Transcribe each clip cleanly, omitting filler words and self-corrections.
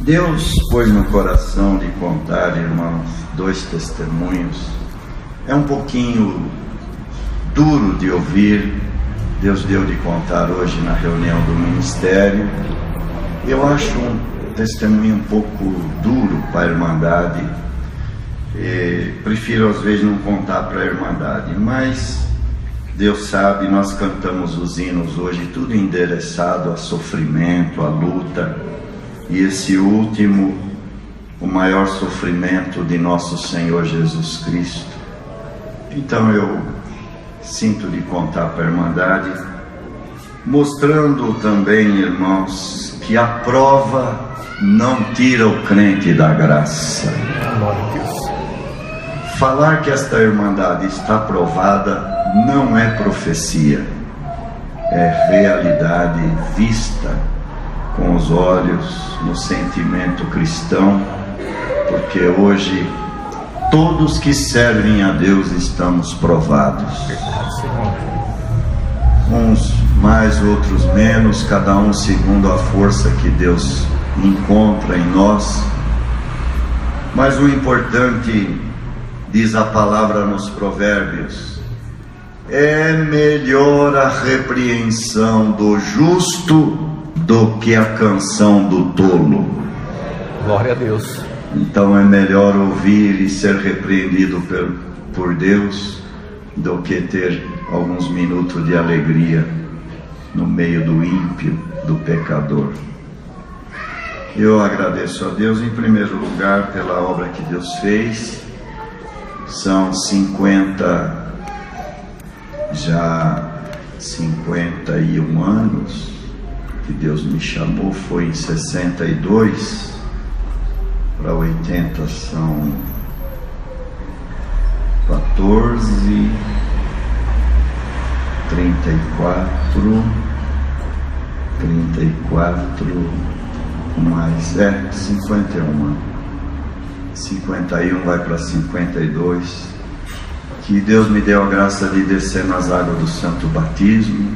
Deus pôs no coração de contar, irmãos, 2 testemunhos. É um pouquinho duro de ouvir. Deus deu de contar hoje na reunião do ministério. Eu acho um testemunho um pouco duro para a Irmandade. Prefiro às vezes não contar para a Irmandade, mas Deus sabe, nós cantamos os hinos hoje, tudo endereçado a sofrimento, a luta. E esse último, o maior sofrimento de nosso Senhor Jesus Cristo. Então eu sinto de contar para a Irmandade, mostrando também, irmãos, que a prova não tira o crente da graça. Falar que esta Irmandade está provada não é profecia, é realidade vista com os olhos, no sentimento cristão, porque hoje todos que servem a Deus estamos provados. Uns mais, outros menos, cada um segundo a força que Deus encontra em nós. Mas o importante, diz a palavra nos Provérbios, é melhor a repreensão do justo do que a canção do tolo. Glória a Deus. Então é melhor ouvir e ser repreendido por Deus do que ter alguns minutos de alegria no meio do ímpio, do pecador. Eu agradeço a Deus em primeiro lugar pela obra que Deus fez. São 51 anos que Deus me chamou. Foi em 62 para 80, são 14, 34 mais 51 anos. 51 vai para 52. Que Deus me deu a graça de descer nas águas do santo batismo.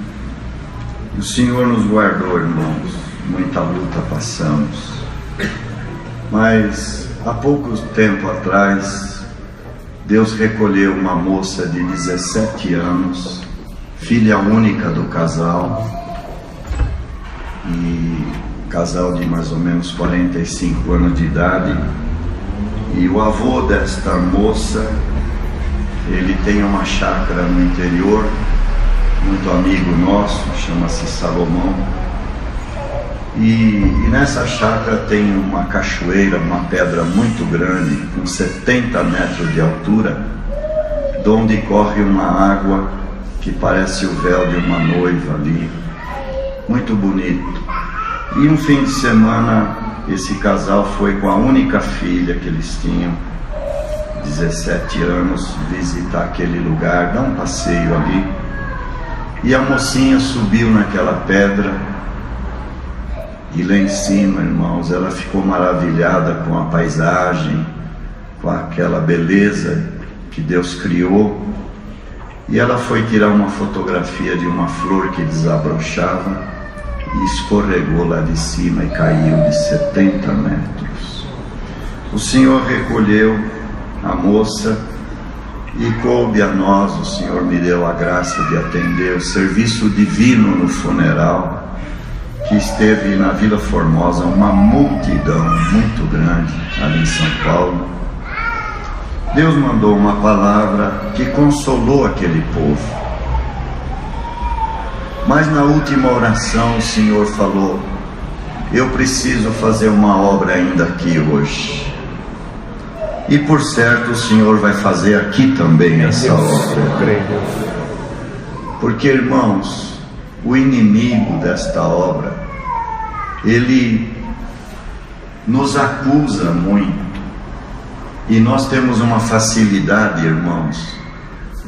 O Senhor nos guardou, irmãos. Muita luta passamos. Mas há pouco tempo atrás, Deus recolheu uma moça de 17 anos, filha única do casal, e casal de mais ou menos 45 anos de idade. E o avô desta moça, ele tem uma chácara no interior, muito amigo nosso, chama-se Salomão. E nessa chácara tem uma cachoeira, uma pedra muito grande, com 70 metros de altura, de onde corre uma água que parece o véu de uma noiva ali, muito bonito. E um fim de semana, esse casal foi com a única filha que eles tinham, 17 anos, visitar aquele lugar, dar um passeio ali. E a mocinha subiu naquela pedra, e lá em cima, irmãos, ela ficou maravilhada com a paisagem, com aquela beleza que Deus criou. E ela foi tirar uma fotografia de uma flor que desabrochava e escorregou lá de cima e caiu de 70 metros. O Senhor recolheu a moça e coube a nós, o Senhor me deu a graça de atender o serviço divino no funeral, que esteve na Vila Formosa, uma multidão muito grande ali em São Paulo. Deus mandou uma palavra que consolou aquele povo. Mas na última oração o Senhor falou: eu preciso fazer uma obra ainda aqui hoje. E por certo o Senhor vai fazer aqui também essa obra. Porque, irmãos, o inimigo desta obra, ele nos acusa muito. E nós temos uma facilidade, irmãos,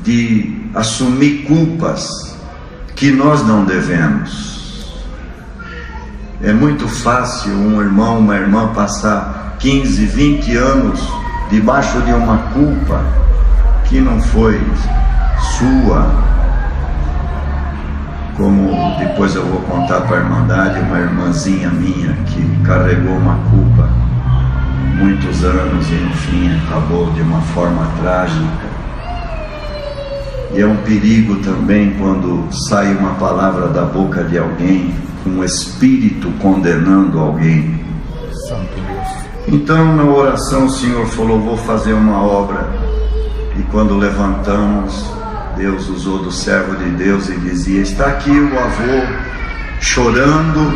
de assumir culpas que nós não devemos. É muito fácil um irmão, uma irmã passar 15, 20 anos debaixo de uma culpa que não foi sua. Como depois eu vou contar para a Irmandade, uma irmãzinha minha que carregou uma culpa anos e no fim acabou de uma forma trágica. E é um perigo também quando sai uma palavra da boca de alguém, um espírito condenando alguém. Santo Deus. Então na oração o Senhor falou: vou fazer uma obra. E quando levantamos, Deus usou do servo de Deus e dizia: está aqui o avô chorando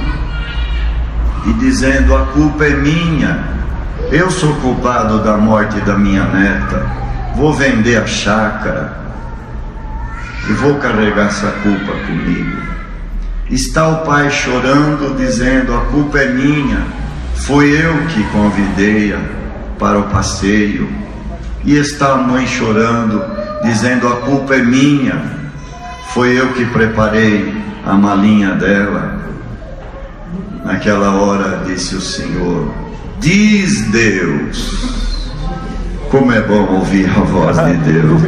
e dizendo: a culpa é minha, eu sou culpado da morte da minha neta, vou vender a chácara e vou carregar essa culpa comigo. Está o pai chorando, dizendo: a culpa é minha, foi eu que convidei-a para o passeio. E está a mãe chorando, dizendo: a culpa é minha, foi eu que preparei a malinha dela. Naquela hora disse o Senhor: diz Deus. Como é bom ouvir a voz de Deus.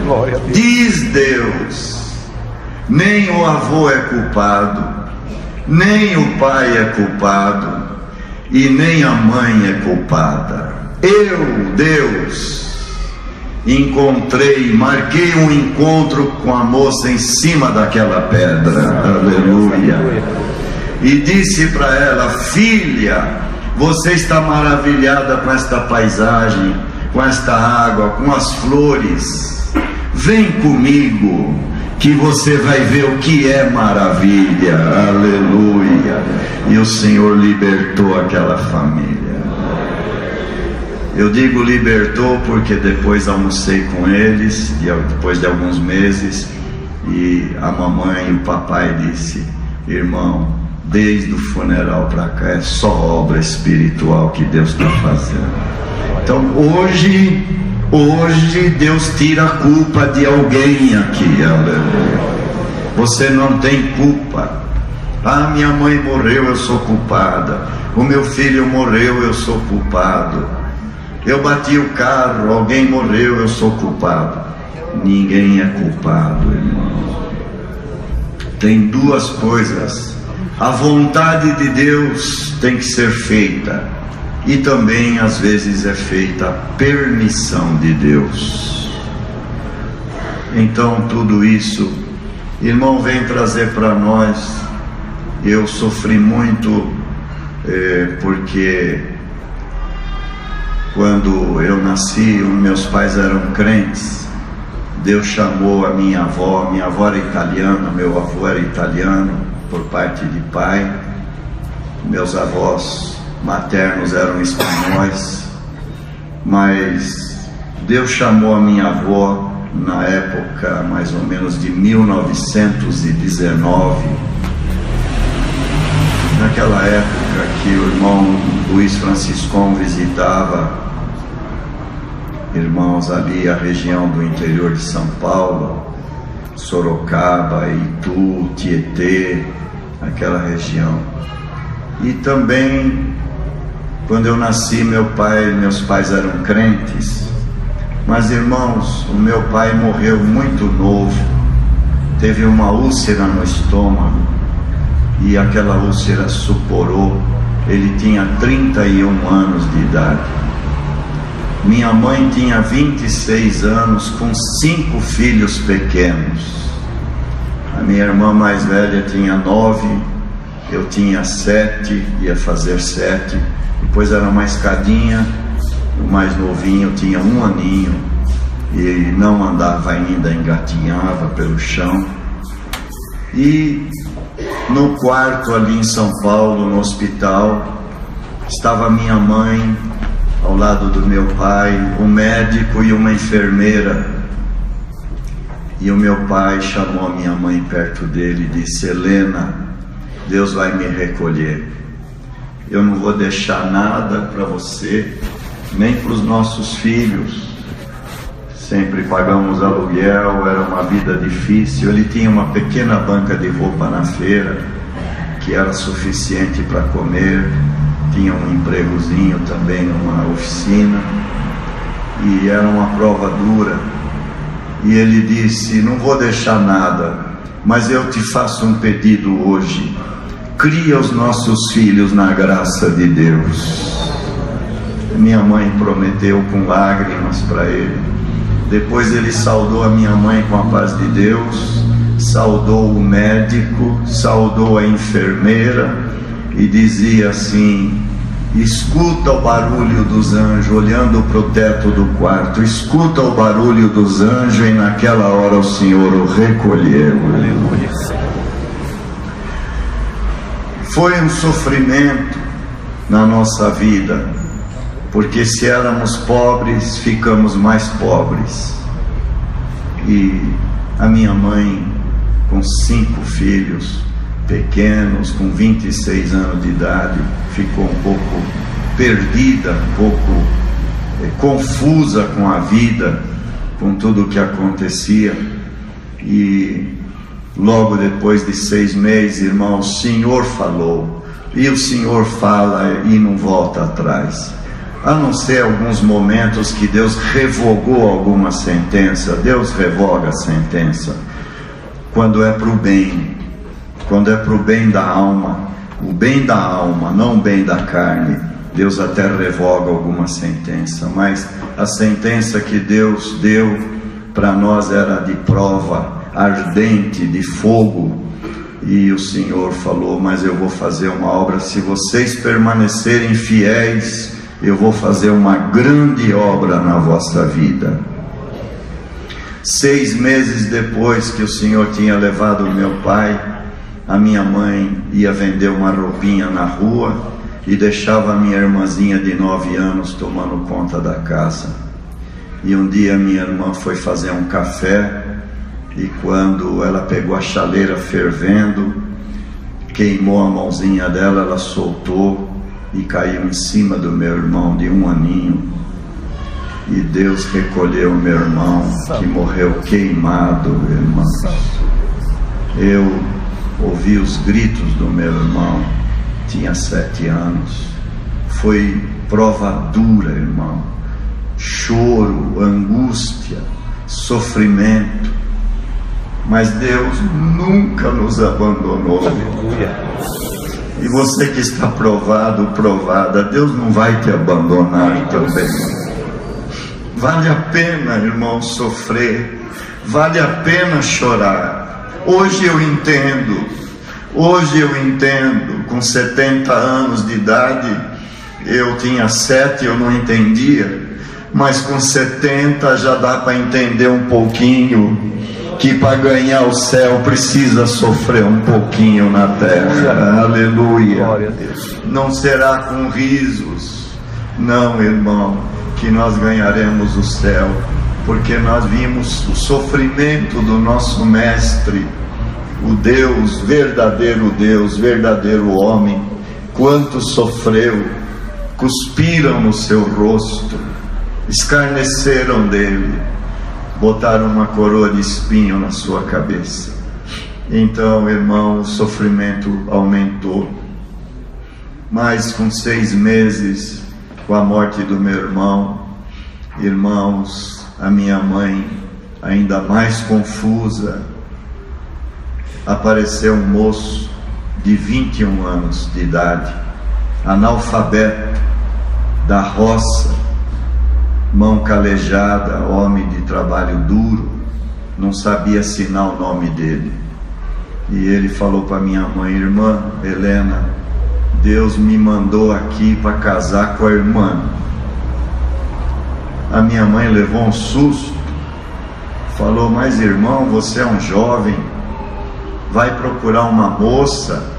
Glória a Deus. Diz Deus: nem o avô é culpado, nem o pai é culpado, e nem a mãe é culpada. Eu, Deus, marquei um encontro com a moça em cima daquela pedra. Aleluia. E disse para ela: filha, você está maravilhada com esta paisagem, com esta água, com as flores. Vem comigo, que você vai ver o que é maravilha. Aleluia. E o Senhor libertou aquela família. Eu digo libertou porque depois almocei com eles, depois de alguns meses, e a mamãe e o papai disse: irmão, desde o funeral para cá é só obra espiritual que Deus está fazendo. Então hoje Deus tira a culpa de alguém aqui. Aleluia. Você não tem culpa. Ah, minha mãe morreu, eu sou culpada. O meu filho morreu, eu sou culpado. Eu bati o carro, alguém morreu, eu sou culpado. Ninguém é culpado, irmão. Tem duas coisas: a vontade de Deus tem que ser feita, e também às vezes é feita a permissão de Deus. Então tudo isso, irmão, vem trazer para nós. Eu sofri muito porque quando eu nasci, meus pais eram crentes. Deus chamou a minha avó era italiana, meu avô era italiano por parte de pai, meus avós maternos eram espanhóis, mas Deus chamou a minha avó na época mais ou menos de 1919, naquela época que o irmão Luiz Franciscon visitava irmãos ali a região do interior de São Paulo, Sorocaba, Itu, Tietê, aquela região. E também quando eu nasci, meus pais eram crentes, mas irmãos, o meu pai morreu muito novo, teve uma úlcera no estômago e aquela úlcera suporou. Ele tinha 31 anos de idade. Minha mãe tinha 26 anos com 5 filhos pequenos. A minha irmã mais velha tinha 9, eu tinha 7, ia fazer 7. Depois era uma escadinha, o mais novinho tinha 1 aninho e não andava ainda, engatinhava pelo chão. E no quarto ali em São Paulo, no hospital, estava minha mãe ao lado do meu pai, um médico e uma enfermeira. E o meu pai chamou a minha mãe perto dele e disse: Helena, Deus vai me recolher. Eu não vou deixar nada para você, nem para os nossos filhos. Sempre pagamos aluguel, era uma vida difícil. Ele tinha uma pequena banca de roupa na feira, que era suficiente para comer. Tinha um empregozinho também numa oficina, e era uma prova dura. E ele disse: não vou deixar nada, mas eu te faço um pedido hoje: cria os nossos filhos na graça de Deus. Minha mãe prometeu com lágrimas para ele. Depois ele saudou a minha mãe com a paz de Deus, saudou o médico, saudou a enfermeira e dizia assim: escuta o barulho dos anjos, olhando para o teto do quarto, escuta o barulho dos anjos, e naquela hora o Senhor o recolheu. Aleluia. Foi um sofrimento na nossa vida, porque se éramos pobres, ficamos mais pobres. E a minha mãe, com 5 filhos pequenos, com 26 anos de idade, ficou um pouco perdida, um pouco confusa com a vida, com tudo o que acontecia. E logo depois de 6 meses, irmão, o Senhor falou, e o Senhor fala e não volta atrás. A não ser alguns momentos que Deus revogou alguma sentença. Deus revoga a sentença quando é para o bem, quando é para o bem da alma, o bem da alma, não o bem da carne. Deus até revoga alguma sentença, mas a sentença que Deus deu para nós era de prova ardente, de fogo. E o Senhor falou: mas eu vou fazer uma obra, se vocês permanecerem fiéis, eu vou fazer uma grande obra na vossa vida. 6 meses depois que o Senhor tinha levado o meu pai, a minha mãe ia vender uma roupinha na rua e deixava a minha irmãzinha de 9 anos tomando conta da casa. E um dia minha irmã foi fazer um café, e quando ela pegou a chaleira fervendo, queimou a mãozinha dela, ela soltou e caiu em cima do meu irmão de 1 aninho. E Deus recolheu o meu irmão, que morreu queimado, irmãos. Eu ouvi os gritos do meu irmão, tinha 7 anos. Foi prova dura, irmão. Choro, angústia, sofrimento. Mas Deus nunca nos abandonou. E você que está provado, provada, Deus não vai te abandonar também. Vale a pena, irmão, sofrer. Vale a pena chorar. Hoje eu entendo. Com 70 anos de idade, eu tinha 7, eu não entendia. Mas com 70 já dá para entender um pouquinho, que para ganhar o céu precisa sofrer um pouquinho na terra. Aleluia. Glória a Deus. Não será com risos, não, irmão, que nós ganharemos o céu, porque nós vimos o sofrimento do nosso mestre, o Deus, verdadeiro homem. Quanto sofreu, cuspiram no seu rosto, escarneceram dele, botaram uma coroa de espinho na sua cabeça. Então, irmão, o sofrimento aumentou. Mas com 6 meses, com a morte do meu irmão, irmãos, a minha mãe, ainda mais confusa, apareceu um moço de 21 anos de idade, analfabeto, da roça, mão calejada, homem de trabalho duro, não sabia assinar o nome dele. E ele falou para minha mãe: irmã Helena, Deus me mandou aqui para casar com a irmã. A minha mãe levou um susto, falou: mas irmão, você é um jovem, vai procurar uma moça?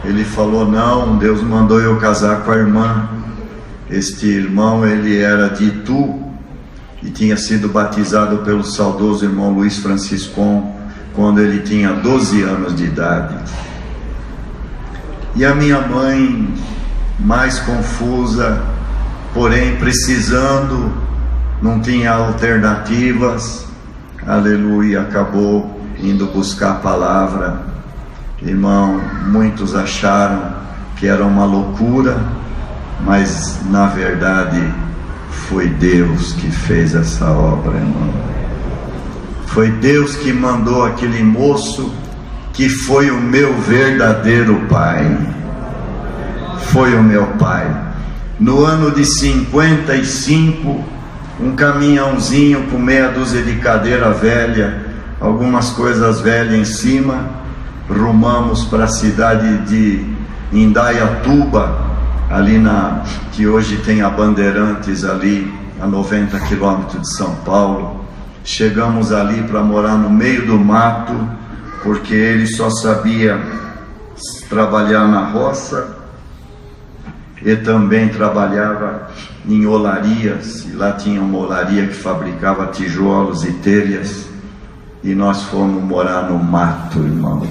Ele falou: não, Deus mandou eu casar com a irmã. Este irmão, ele era de Itu e tinha sido batizado pelo saudoso irmão Luiz Franciscon quando ele tinha 12 anos de idade. E a minha mãe, mais confusa, porém precisando, não tinha alternativas, aleluia, acabou indo buscar a palavra. Irmão, muitos acharam que era uma loucura, mas na verdade foi Deus que fez essa obra, irmão. Foi Deus que mandou aquele moço, que foi o meu verdadeiro pai. Foi o meu pai. No ano de 55, um caminhãozinho com meia dúzia de cadeira velha, algumas coisas velhas em cima, rumamos para a cidade de Indaiatuba, ali que hoje tem a Bandeirantes ali, a 90 quilômetros de São Paulo. Chegamos ali para morar no meio do mato, porque ele só sabia trabalhar na roça e também trabalhava em olarias, e lá tinha uma olaria que fabricava tijolos e telhas, e nós fomos morar no mato, irmãos.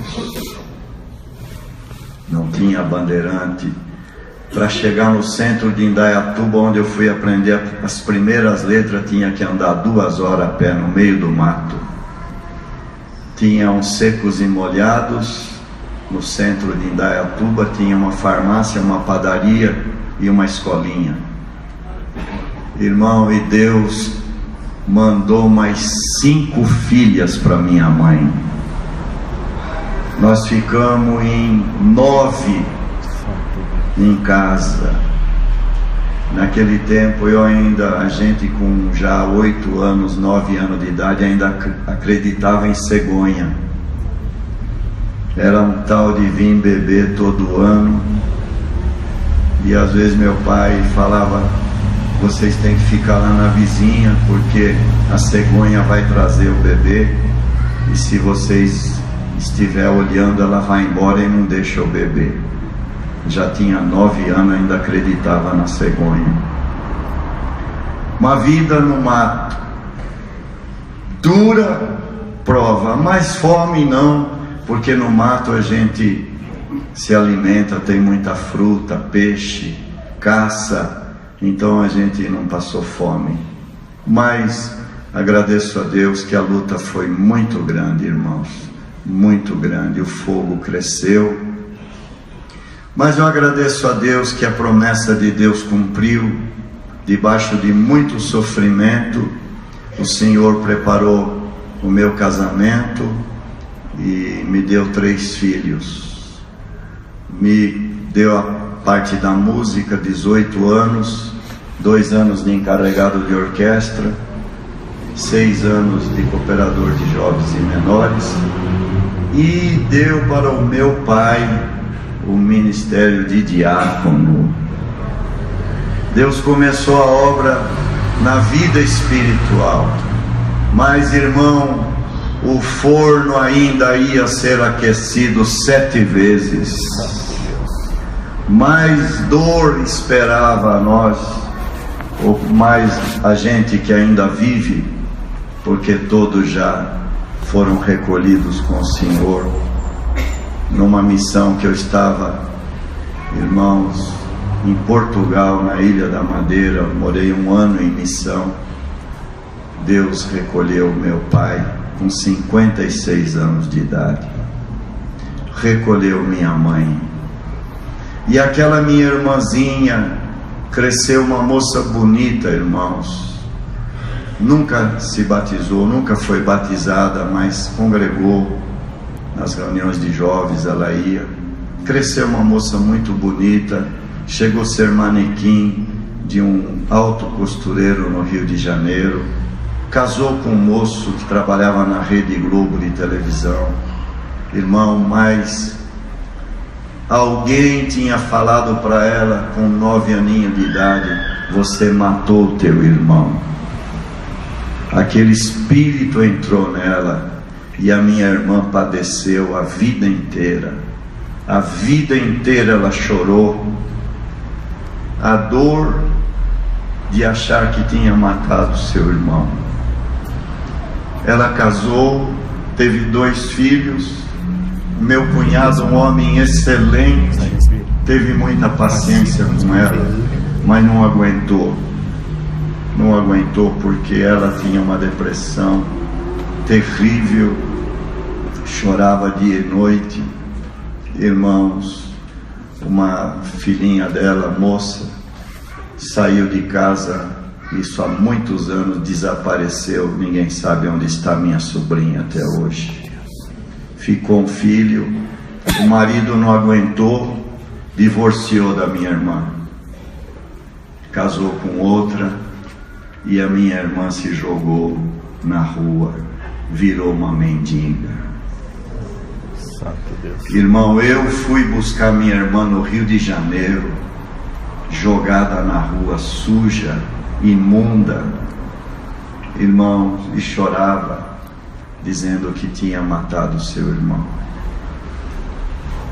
Não tinha Bandeirante. Para chegar no centro de Indaiatuba, onde eu fui aprender as primeiras letras, tinha que andar 2 horas a pé no meio do mato. Tinha uns secos e molhados. No centro de Indaiatuba tinha uma farmácia, uma padaria e uma escolinha. Irmão, e Deus mandou mais 5 filhas para minha mãe. Nós ficamos em 9 em casa. Naquele tempo a gente com já 8 anos, 9 anos de idade, ainda acreditava em cegonha. Era um tal de vir beber todo ano, e às vezes meu pai falava: vocês têm que ficar lá na vizinha, porque a cegonha vai trazer o bebê, e se vocês estiver olhando, ela vai embora e não deixa o bebê. Já tinha 9 anos, ainda acreditava na cegonha. Uma vida no mato, dura prova, mas fome não, porque no mato a gente se alimenta, tem muita fruta, peixe, caça, então a gente não passou fome. Mas agradeço a Deus que a luta foi muito grande, irmãos, muito grande. O fogo cresceu, mas eu agradeço a Deus que a promessa de Deus cumpriu. Debaixo de muito sofrimento, o Senhor preparou o meu casamento e me deu 3 filhos. Me deu a parte da música, 18 anos, 2 anos de encarregado de orquestra, 6 anos de cooperador de jovens e menores, e deu para o meu pai o ministério de diácono. Deus começou a obra na vida espiritual, mas, irmão, o forno ainda ia ser aquecido 7 vezes. Mais dor esperava a nós, ou mais a gente que ainda vive, porque todos já foram recolhidos com o Senhor. Numa missão que eu estava, irmãos, em Portugal, na Ilha da Madeira, morei 1 ano em missão. Deus recolheu meu pai com 56 anos de idade, recolheu minha mãe, e aquela minha irmãzinha cresceu uma moça bonita, irmãos. Nunca se batizou, nunca foi batizada, mas congregou nas reuniões de jovens, ela ia. Cresceu uma moça muito bonita, chegou a ser manequim de um alto costureiro no Rio de Janeiro, casou com um moço que trabalhava na Rede Globo de televisão. Irmão, mas alguém tinha falado para ela com 9 aninhos de idade: você matou o teu irmão. Aquele espírito entrou nela, e a minha irmã padeceu a vida inteira. A vida inteira ela chorou a dor de achar que tinha matado seu irmão. Ela casou, teve 2 filhos. Meu cunhado, um homem excelente, teve muita paciência com ela, mas não aguentou. Não aguentou porque ela tinha uma depressão terrível, chorava dia e noite. Irmãos, uma filhinha dela, moça, saiu de casa, isso há muitos anos, desapareceu, ninguém sabe onde está minha sobrinha até hoje. Ficou um filho, o marido não aguentou, divorciou da minha irmã. casou com outra, e a minha irmã se jogou na rua, virou uma mendiga. Santo Deus. Irmão, eu fui buscar minha irmã no Rio de Janeiro, jogada na rua, suja, imunda, irmão, e chorava, dizendo que tinha matado seu irmão.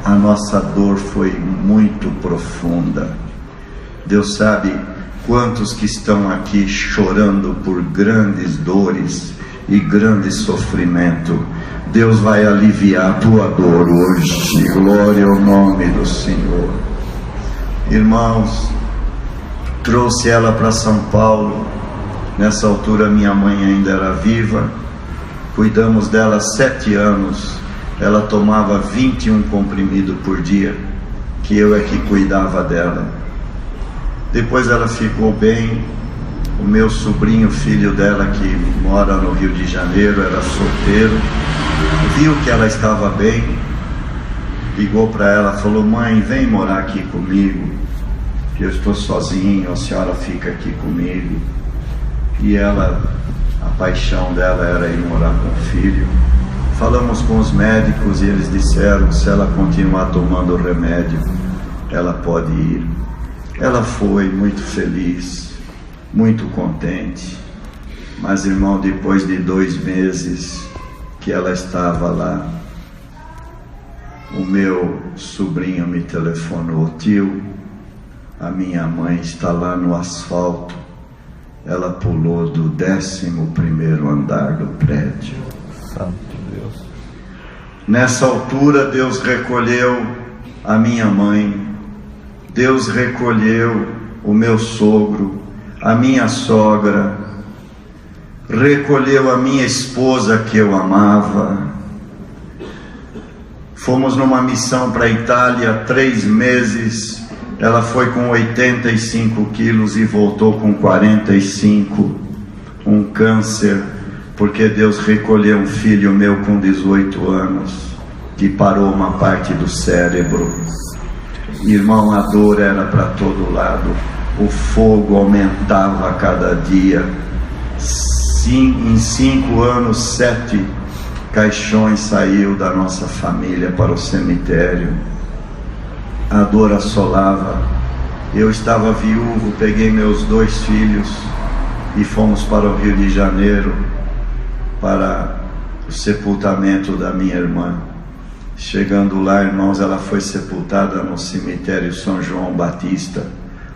A nossa dor foi muito profunda. Deus sabe quantos que estão aqui chorando por grandes dores e grande sofrimento. Deus vai aliviar a tua dor hoje. Glória ao nome do Senhor. Irmãos, trouxe ela para São Paulo. Nessa altura minha mãe ainda era viva. Cuidamos dela 7 anos. Ela tomava 21 comprimidos por dia, que eu é que cuidava dela. Depois ela ficou bem. O meu sobrinho, filho dela, que mora no Rio de Janeiro, era solteiro, viu que ela estava bem, ligou para ela, falou: mãe, vem morar aqui comigo, que eu estou sozinho, a senhora fica aqui comigo. E ela, a paixão dela era ir morar com o filho. Falamos com os médicos e eles disseram: se ela continuar tomando o remédio, ela pode ir. Ela foi muito feliz, muito contente. Mas, irmão, depois de 2 meses que ela estava lá, o meu sobrinho me telefonou: tio, a minha mãe está lá no asfalto, ela pulou do 11º andar do prédio. Santo Deus. Nessa altura Deus recolheu a minha mãe, Deus recolheu o meu sogro, a minha sogra, recolheu a minha esposa que eu amava. Fomos numa missão para a Itália 3 meses. Ela foi com 85 quilos e voltou com 45, um câncer, porque Deus recolheu um filho meu com 18 anos, que parou uma parte do cérebro. Irmão, a dor era para todo lado, o fogo aumentava a cada dia. Em 5 anos, 7 caixões saiu da nossa família para o cemitério. A dor assolava. Eu estava viúvo, peguei meus 2 filhos e fomos para o Rio de Janeiro para o sepultamento da minha irmã. Chegando lá, irmãos, ela foi sepultada no cemitério São João Batista,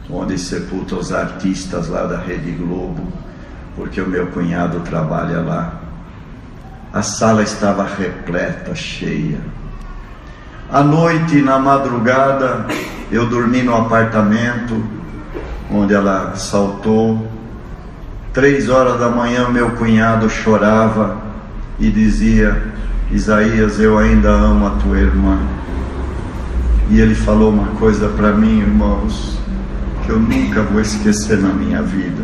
onde sepulta os artistas lá da Rede Globo, porque o meu cunhado trabalha lá. A sala estava repleta, cheia. À noite, na madrugada, eu dormi no apartamento onde ela saltou. 3 horas da manhã, meu cunhado chorava e dizia: Isaías, eu ainda amo a tua irmã. E ele falou uma coisa para mim, irmãos, que eu nunca vou esquecer na minha vida.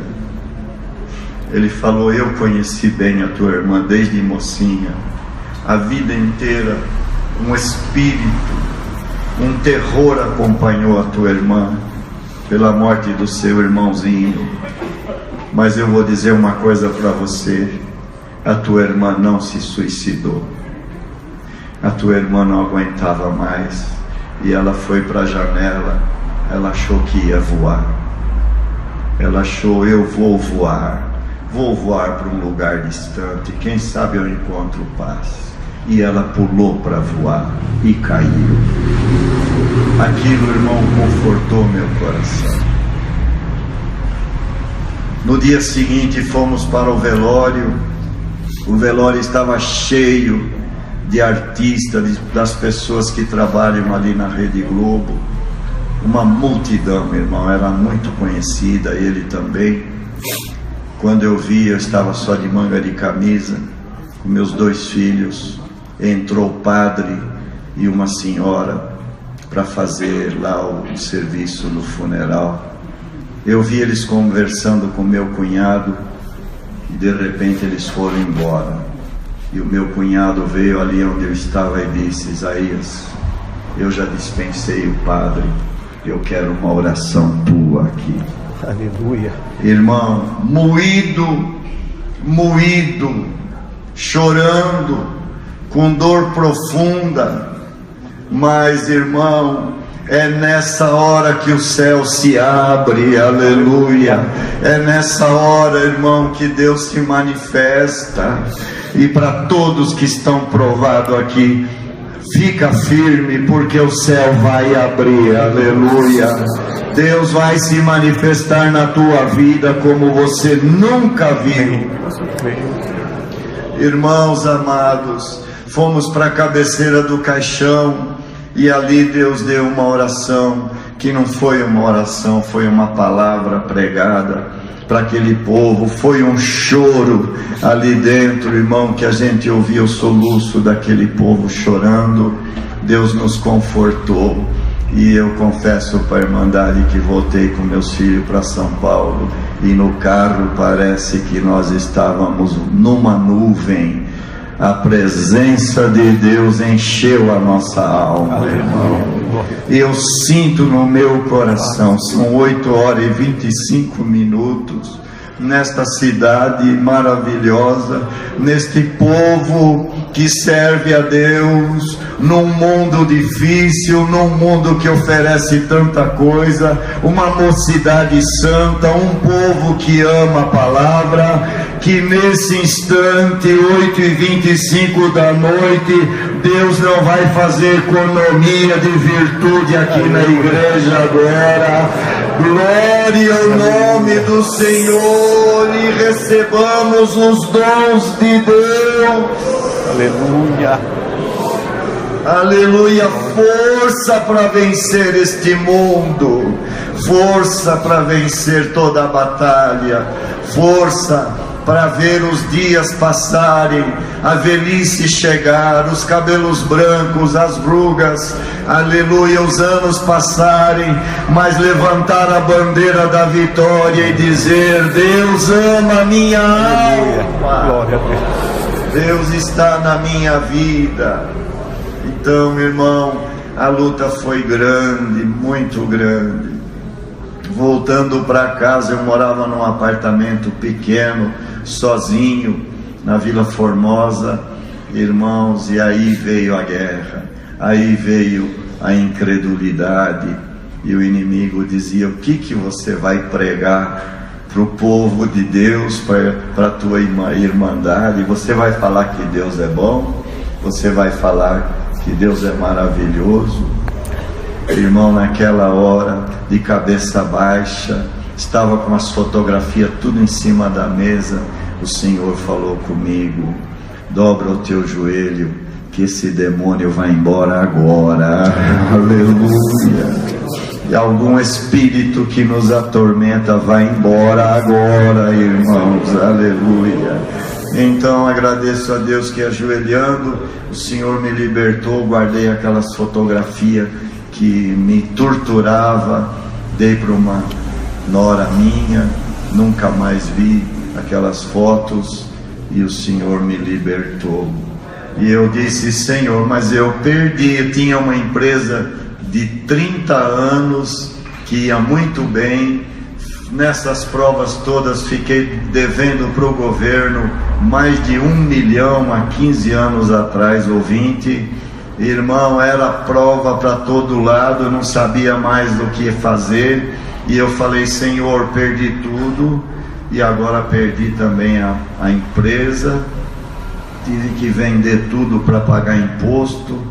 Ele falou: eu conheci bem a tua irmã desde mocinha, a vida inteira. Um espírito, um terror acompanhou a tua irmã pela morte do seu irmãozinho. Mas eu vou dizer uma coisa para você: a tua irmã não se suicidou. A tua irmã não aguentava mais e ela foi para a janela. Ela achou que ia voar. Ela achou: eu vou voar para um lugar distante, quem sabe eu encontro paz. E ela pulou para voar e caiu. Aquilo, irmão, confortou meu coração. No dia seguinte fomos para o velório. O velório estava cheio de artistas, das pessoas que trabalham ali na Rede Globo. Uma multidão, meu irmão, era muito conhecida, ele também. Quando eu vi, eu estava só de manga de camisa, com meus 2 filhos. Entrou o padre e uma senhora para fazer lá o serviço no funeral. Eu vi eles conversando com meu cunhado e de repente eles foram embora. E o meu cunhado veio ali onde eu estava e disse: Isaías, eu já dispensei o padre, eu quero uma oração tua aqui. Aleluia. Irmão, moído, chorando, com dor profunda. Mas, irmão, é nessa hora que o céu se abre, aleluia. É nessa hora, irmão, que Deus se manifesta. E para todos que estão provados aqui, fica firme, porque o céu vai abrir, aleluia. Deus vai se manifestar na tua vida como você nunca viu. Irmãos amados, fomos para a cabeceira do caixão e ali Deus deu uma oração, que não foi uma oração, foi uma palavra pregada para aquele povo. Foi um choro ali dentro, irmão, que a gente ouviu o soluço daquele povo chorando. Deus nos confortou. E eu confesso para a Irmandade que voltei com meus filhos para São Paulo, e no carro parece que nós estávamos numa nuvem. A presença de Deus encheu a nossa alma, irmão. Eu sinto no meu coração, são 8h25, nesta cidade maravilhosa, neste povo que serve a Deus, num mundo difícil, num mundo que oferece tanta coisa, uma mocidade santa, um povo que ama a palavra, que nesse instante, 8h25, Deus não vai fazer economia de virtude aqui na igreja agora. Glória ao nome do Senhor, e recebamos os dons de Deus. Aleluia. Aleluia. Força para vencer este mundo, força para vencer toda a batalha, força para ver os dias passarem, a velhice chegar, os cabelos brancos, as rugas, aleluia, os anos passarem, mas levantar a bandeira da vitória e dizer: Deus ama a minha alma, glória a Deus. Deus está na minha vida. Então, irmão, a luta foi grande, muito grande. Voltando para casa, eu morava num apartamento pequeno, sozinho, na Vila Formosa, irmãos, e aí veio a guerra, aí veio a incredulidade, e o inimigo dizia: o que você vai pregar para o povo de Deus, para a tua irmandade? Você vai falar que Deus é bom? Você vai falar que Deus é maravilhoso? Irmão, naquela hora, de cabeça baixa, estava com as fotografias tudo em cima da mesa. O Senhor falou comigo: dobra o teu joelho, que esse demônio vai embora agora. Aleluia. E algum espírito que nos atormenta vai embora agora, irmãos. Aleluia. Então agradeço a Deus que, ajoelhando, o Senhor me libertou. Guardei aquelas fotografias que me torturava, dei para uma nora minha, nunca mais vi aquelas fotos, e o Senhor me libertou. E eu disse: Senhor, mas eu perdi. Eu tinha uma empresa de 30 anos que ia muito bem. Nessas provas todas fiquei devendo para o governo mais de 1 milhão há 15 anos atrás, ou 20. Irmão, era prova para todo lado, eu não sabia mais do que fazer. E eu falei: Senhor, perdi tudo, e agora perdi também a empresa. Tive que vender tudo para pagar imposto.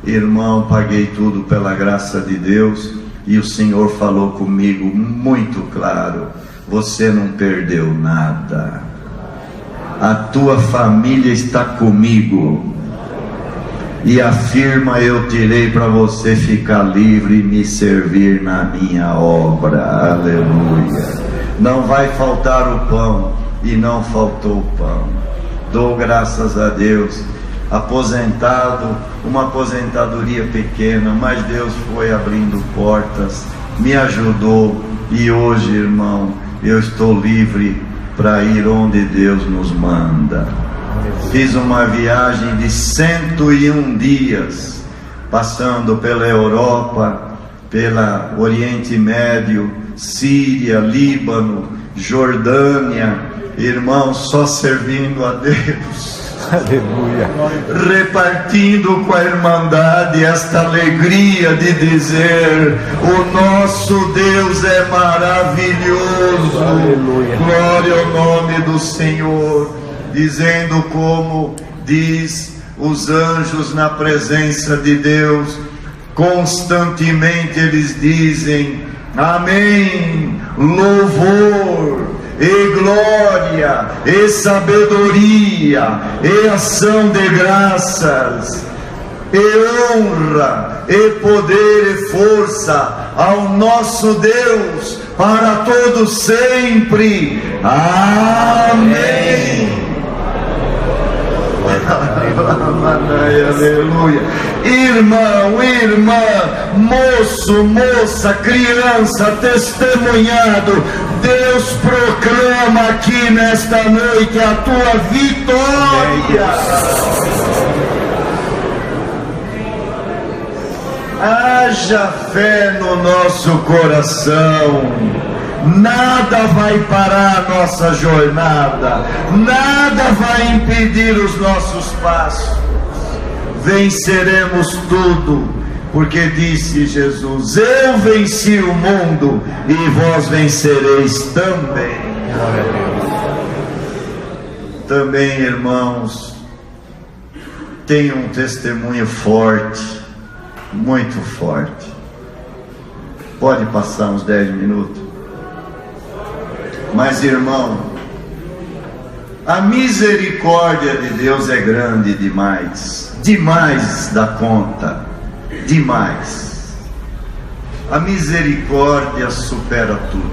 Irmão, paguei tudo pela graça de Deus. E o Senhor falou comigo muito claro: você não perdeu nada, a tua família está comigo, e a firma eu tirei para você ficar livre e me servir na minha obra. Aleluia. Não vai faltar o pão, e não faltou o pão. Dou graças a Deus. Aposentado, uma aposentadoria pequena, mas Deus foi abrindo portas, me ajudou, e hoje, irmão, eu estou livre para ir onde Deus nos manda. Fiz uma viagem de 101 dias, passando pela Europa, pelo Oriente Médio, Síria, Líbano, Jordânia, irmãos, só servindo a Deus. Aleluia. Repartindo com a irmandade esta alegria de dizer: o nosso Deus é maravilhoso. Aleluia. Glória ao nome do Senhor. Dizendo como diz os anjos na presença de Deus, constantemente eles dizem: amém, louvor e glória, e sabedoria, e ação de graças, e honra, e poder e força ao nosso Deus, para todos sempre. Amém. Aleluia. Irmão, irmã, moço, moça, criança, testemunhado, Deus proclama aqui nesta noite a tua vitória. Haja fé no nosso coração. Nada vai parar a nossa jornada, nada vai impedir os nossos passos. Venceremos tudo, porque disse Jesus: eu venci o mundo e vós vencereis também. Também, irmãos, tenho um testemunho forte, muito forte. Pode passar uns 10 minutos. Mas, irmão, a misericórdia de Deus é grande demais, demais da conta, demais. A misericórdia supera tudo.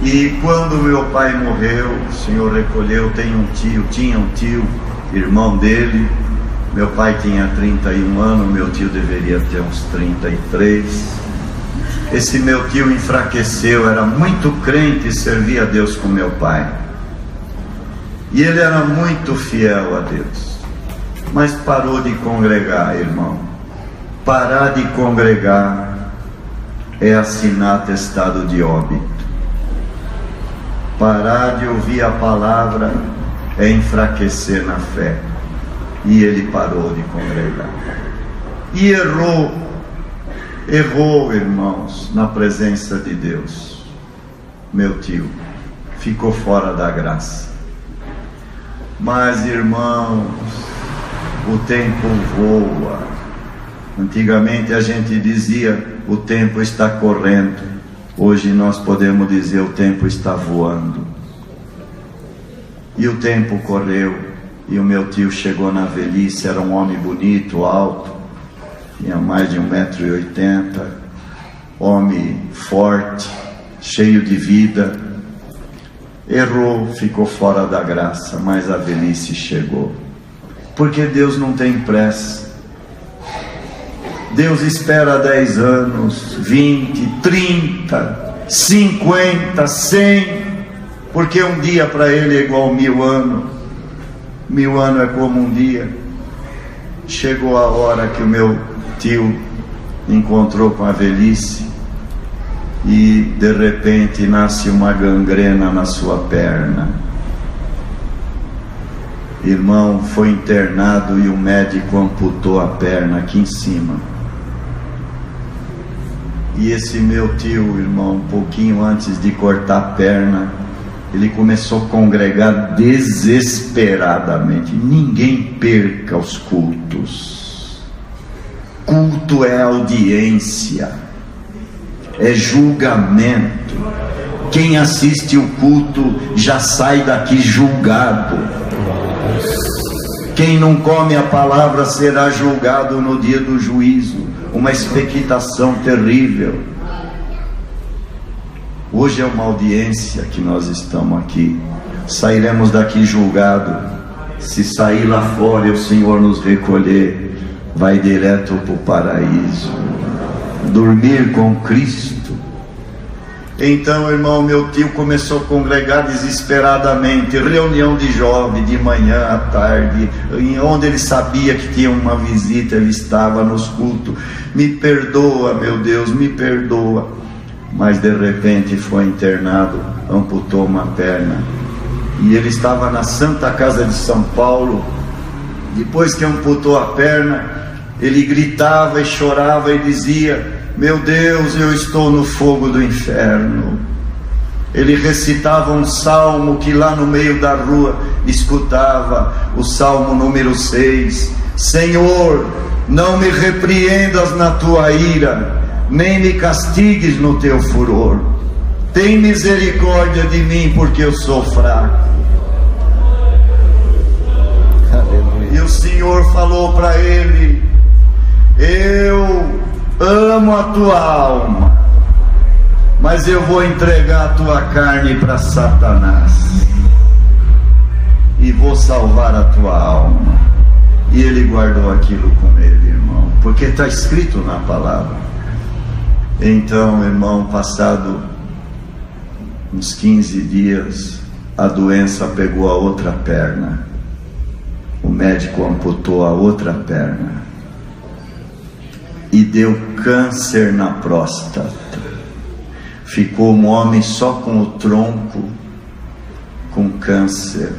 E quando meu pai morreu, o Senhor recolheu, tinha um tio, irmão dele. Meu pai tinha 31 anos, meu tio deveria ter uns 33. Esse meu tio enfraqueceu, era muito crente e servia a Deus com meu pai. E ele era muito fiel a Deus. Mas parou de congregar, irmão. Parar de congregar é assinar atestado de óbito. Parar de ouvir a palavra é enfraquecer na fé. E ele parou de congregar. E errou, irmãos, na presença de Deus. Meu tio ficou fora da graça. Mas, irmãos, o tempo voa. Antigamente a gente dizia: o tempo está correndo. Hoje nós podemos dizer: o tempo está voando. E o tempo correu, e o meu tio chegou na velhice. Era um homem bonito, alto, tinha mais de 1,80 m, homem forte, cheio de vida. Errou, ficou fora da graça, mas a velhice chegou. Porque Deus não tem pressa. Deus espera 10 anos, 20, 30, 50, 100, porque um dia para Ele é igual 1000 anos. 1000 anos é como um dia. Chegou a hora que o meu tio encontrou com a velhice e de repente nasce uma gangrena na sua perna. Irmão, foi internado e o médico amputou a perna aqui em cima. E esse meu tio, irmão, um pouquinho antes de cortar a perna, ele começou a congregar desesperadamente. Ninguém perca os cultos. Culto é audiência, é julgamento. Quem assiste o culto já sai daqui julgado. Quem não come a palavra será julgado no dia do juízo. Uma expectação terrível. Hoje é uma audiência que nós estamos aqui. Sairemos daqui julgado. Se sair lá fora e o Senhor nos recolher, vai direto para o paraíso, dormir com Cristo. Então, irmão, meu tio começou a congregar desesperadamente, reunião de jovens, de manhã à tarde, onde ele sabia que tinha uma visita, ele estava nos cultos. Me perdoa, meu Deus, me perdoa. mas de repente foi internado, amputou uma perna. E ele estava na Santa Casa de São Paulo. Depois que amputou a perna, ele gritava e chorava e dizia: meu Deus, eu estou no fogo do inferno. Ele recitava um salmo que lá no meio da rua escutava, o salmo número 6: Senhor, não me repreendas na tua ira, nem me castigues no teu furor. Tem misericórdia de mim, porque eu sou fraco. Aleluia. E o Senhor falou para ele: eu amo a tua alma, mas eu vou entregar a tua carne para Satanás e vou salvar a tua alma. E ele guardou aquilo com ele, irmão, porque está escrito na palavra. Então, irmão, passado uns 15 dias, a doença pegou a outra perna. O médico amputou a outra perna e deu câncer na próstata. Ficou um homem só com o tronco, com câncer.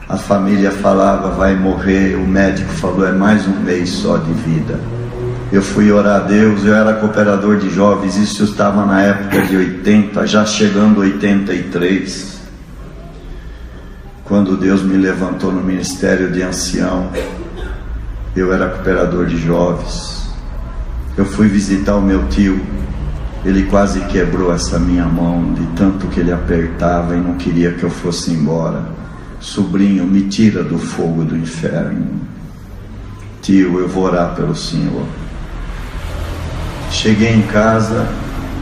A família falava: vai morrer. O médico falou: é mais um mês só de vida. Eu fui orar a Deus. Eu era cooperador de jovens, isso estava na época de 80, já chegando 83, quando Deus me levantou no ministério de ancião. Eu era cooperador de jovens. Eu fui visitar o meu tio. Ele quase quebrou essa minha mão, de tanto que ele apertava e não queria que eu fosse embora. Sobrinho, me tira do fogo do inferno. Tio, eu vou orar pelo senhor. Cheguei em casa,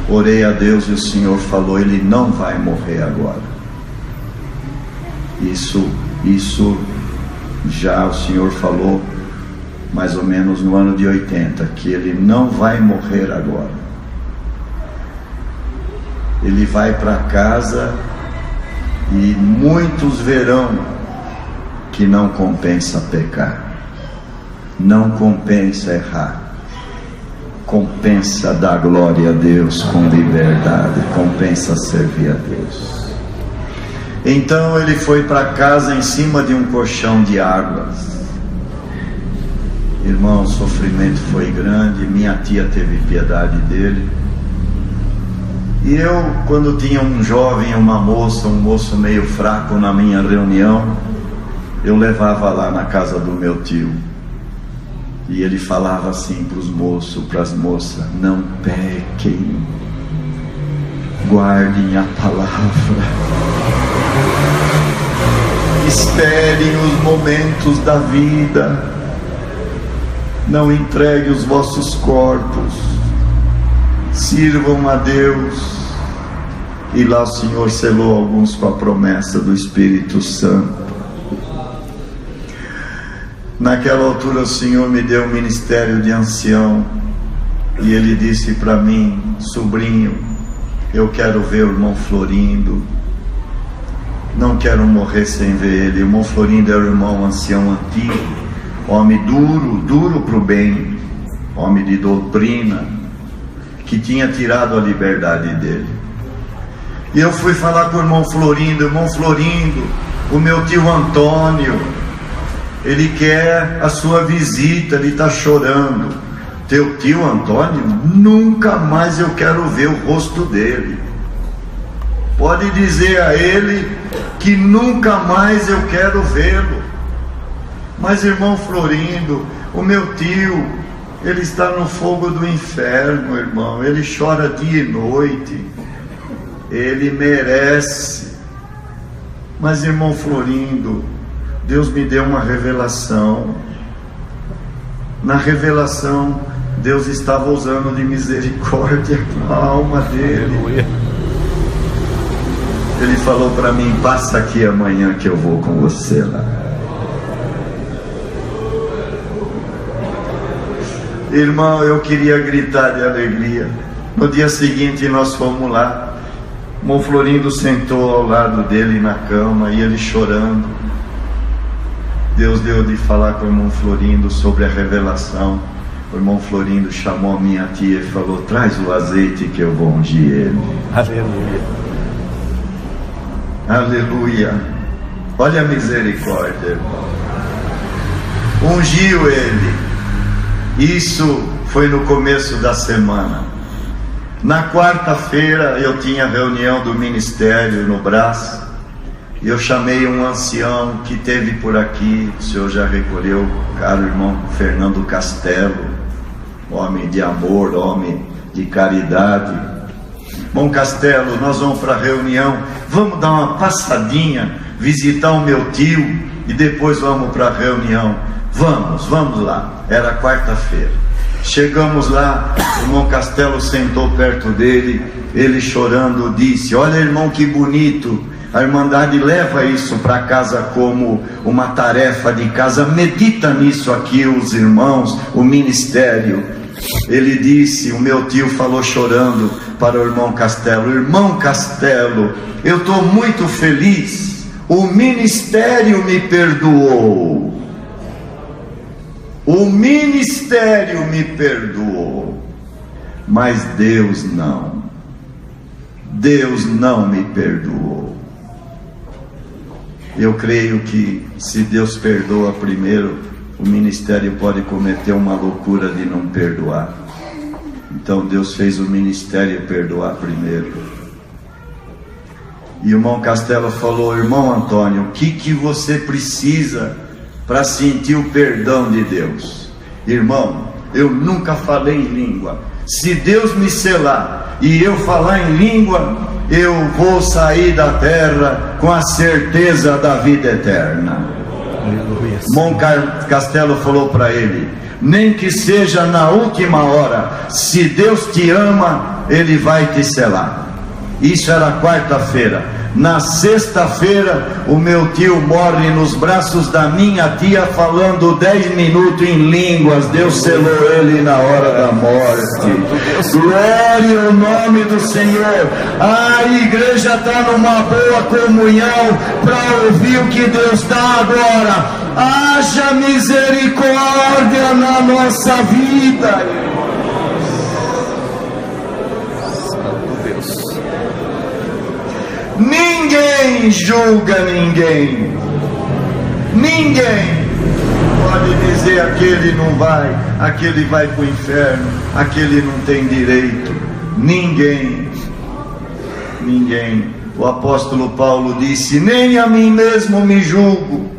orei a Deus e o Senhor falou: ele não vai morrer agora. Isso já o Senhor falou mais ou menos no ano de 80, que ele não vai morrer agora. Ele vai para casa e muitos verão que não compensa pecar, não compensa errar, compensa dar glória a Deus com liberdade, compensa servir a Deus. Então ele foi para casa em cima de um colchão de águas. Irmão, o sofrimento foi grande. Minha tia teve piedade dele. E eu, quando tinha um jovem, uma moça, um moço meio fraco na minha reunião, eu levava lá na casa do meu tio. E ele falava assim para os moços, para as moças: não pequem, guardem a palavra, esperem os momentos da vida, não entreguem os vossos corpos, sirvam a Deus. E lá o Senhor selou alguns com a promessa do Espírito Santo. Naquela altura o Senhor me deu um ministério de ancião, e Ele disse para mim: sobrinho, eu quero ver o irmão Florindo, não quero morrer sem ver ele. O irmão Florindo era o irmão ancião antigo, homem duro para o bem, homem de doutrina, que tinha tirado a liberdade dele. E eu fui falar com o irmão Florindo: irmão Florindo, o meu tio Antônio, ele quer a sua visita, ele está chorando. Teu tio Antônio? Nunca mais eu quero ver o rosto dele. Pode dizer a ele que nunca mais eu quero vê-lo. Mas irmão Florindo, o meu tio, ele está no fogo do inferno, irmão. Ele chora dia e noite. Ele merece. Mas irmão Florindo, Deus me deu uma revelação. Na revelação, Deus estava usando de misericórdia com a alma dele. Ele falou para mim: passa aqui amanhã que eu vou com você lá. Irmão, eu queria gritar de alegria. No dia seguinte nós fomos lá. O irmão Florindo sentou ao lado dele na cama e ele chorando. Deus deu de falar com o irmão Florindo sobre a revelação. O irmão Florindo chamou a minha tia e falou: traz o azeite que eu vou ungir ele. Aleluia. Aleluia. Olha a misericórdia, irmão. Ungiu ele. Isso foi no começo da semana. Na quarta-feira eu tinha reunião do ministério no Brás. E eu chamei um ancião que teve por aqui, o senhor já recolheu, caro irmão Fernando Castelo, homem de amor, homem de caridade. Bom Castelo, nós vamos para a reunião, vamos dar uma passadinha, visitar o meu tio e depois vamos para a reunião. Vamos lá. Era quarta-feira. Chegamos lá, o irmão Castelo sentou perto dele, ele chorando disse: olha, irmão, que bonito, a Irmandade leva isso para casa como uma tarefa de casa, medita nisso aqui os irmãos, o ministério. Ele disse, o meu tio falou chorando para o irmão Castelo: irmão Castelo, eu estou muito feliz, o ministério me perdoou. O ministério me perdoou, mas Deus não. Deus não me perdoou. Eu creio que se Deus perdoa primeiro, o ministério pode cometer uma loucura de não perdoar. Então Deus fez o ministério perdoar primeiro. E o irmão Castelo falou: irmão Antônio, o que você precisa para sentir o perdão de Deus? Irmão, eu nunca falei em língua. Se Deus me selar e eu falar em língua, eu vou sair da terra com a certeza da vida eterna. Aleluia. Irmão Castelo falou para ele: nem que seja na última hora, se Deus te ama, Ele vai te selar. Isso era quarta-feira. Na sexta-feira, o meu tio morre nos braços da minha tia, falando 10 minutos em línguas. Deus selou ele na hora da morte. Glória ao nome do Senhor. A igreja está numa boa comunhão para ouvir o que Deus dá agora. Haja misericórdia na nossa vida. Ninguém julga ninguém. Ninguém pode dizer: aquele não vai, aquele vai para o inferno, aquele não tem direito. Ninguém. O apóstolo Paulo disse: nem a mim mesmo me julgo,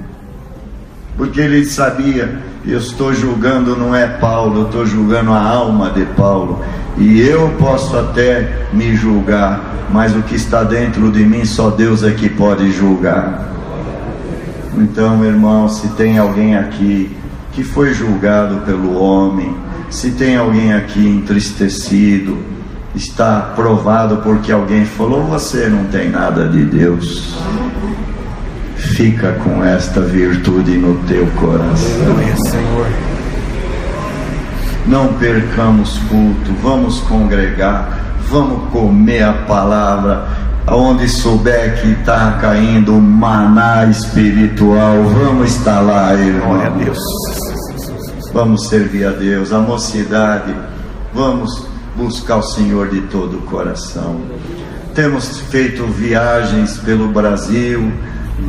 porque ele sabia: eu estou julgando não é Paulo, eu estou julgando a alma de Paulo. E eu posso até me julgar, mas o que está dentro de mim só Deus é que pode julgar. Então, irmão, se tem alguém aqui que foi julgado pelo homem, se tem alguém aqui entristecido, está provado porque alguém falou: você não tem nada de Deus. Fica com esta virtude no teu coração. Aleluia, Senhor. Não percamos culto, vamos congregar, vamos comer a palavra. Aonde souber que está caindo maná espiritual, vamos estar lá, irmão. Glória a Deus. Vamos servir a Deus. A mocidade, vamos buscar o Senhor de todo o coração. Temos feito viagens pelo Brasil,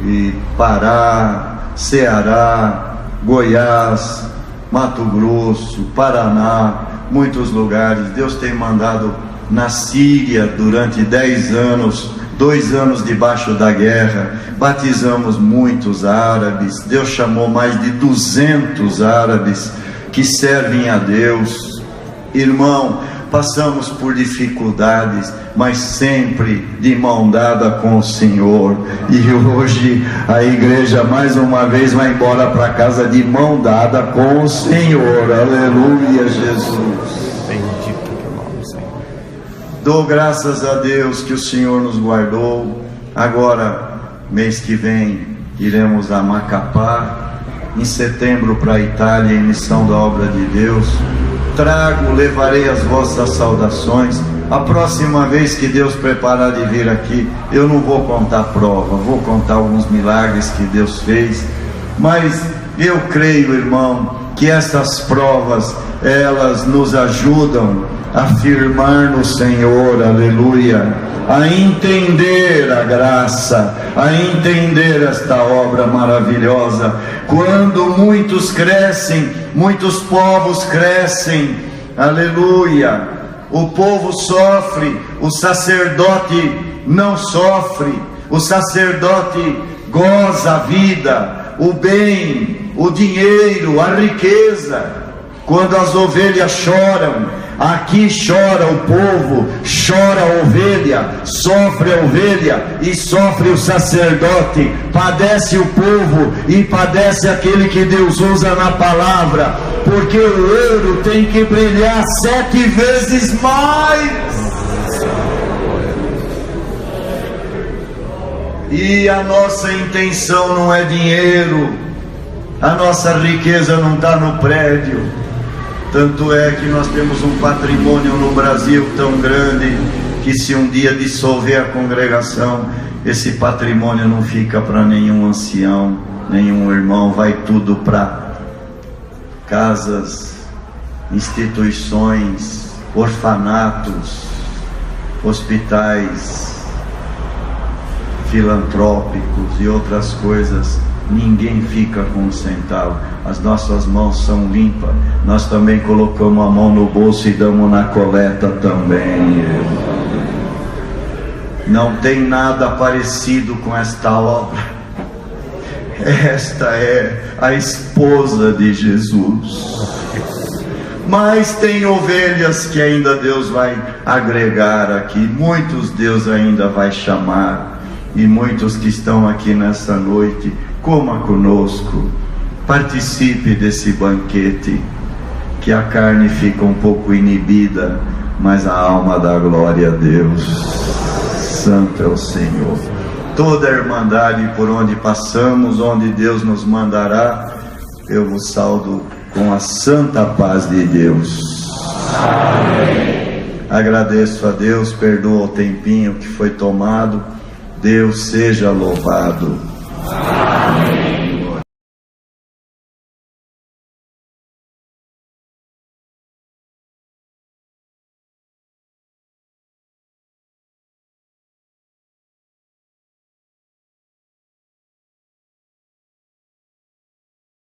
e Pará, Ceará, Goiás, Mato Grosso, Paraná, muitos lugares. Deus tem mandado na Síria durante 10 anos, 2 anos debaixo da guerra, batizamos muitos árabes. Deus chamou mais de 200 árabes que servem a Deus. Irmão, passamos por dificuldades, mas sempre de mão dada com o Senhor. E hoje a igreja mais uma vez vai embora para casa de mão dada com o Senhor. Aleluia, Jesus. Bendito que é o nome, Senhor. Dou graças a Deus que o Senhor nos guardou. Agora, mês que vem, iremos a Macapá. Em setembro para a Itália, em missão da obra de Deus. Levarei as vossas saudações. A próxima vez que Deus preparar de vir aqui, eu não vou contar prova, vou contar alguns milagres que Deus fez. Mas eu creio, irmão, que essas provas elas nos ajudam a firmar no Senhor, aleluia, a entender a graça, a entender esta obra maravilhosa. Quando muitos crescem, muitos povos crescem, aleluia. O povo sofre, o sacerdote não sofre, o sacerdote goza a vida, o bem, o dinheiro, a riqueza. Quando as ovelhas choram, aqui chora o povo, chora a ovelha, sofre a ovelha e sofre o sacerdote, padece o povo e padece aquele que Deus usa na palavra, porque o ouro tem que brilhar 7 vezes mais. E a nossa intenção não é dinheiro, a nossa riqueza não está no prédio. Tanto é que nós temos um patrimônio no Brasil tão grande que se um dia dissolver a congregação, esse patrimônio não fica para nenhum ancião, nenhum irmão, vai tudo para casas, instituições, orfanatos, hospitais filantrópicos e outras coisas. Ninguém fica com um centavo. As nossas mãos são limpas. Nós também colocamos a mão no bolso e damos na coleta também. Não tem nada parecido com esta obra. Esta é a esposa de Jesus. Mas tem ovelhas que ainda Deus vai agregar aqui. Muitos Deus ainda vai chamar. E muitos que estão aqui nesta noite, coma conosco, participe desse banquete, que a carne fica um pouco inibida, mas a alma dá glória a Deus. Santo é o Senhor. Toda a irmandade por onde passamos, onde Deus nos mandará, eu vos saúdo com a santa paz de Deus. Amém. Agradeço a Deus, perdoa o tempinho que foi tomado. Deus seja louvado. Amém.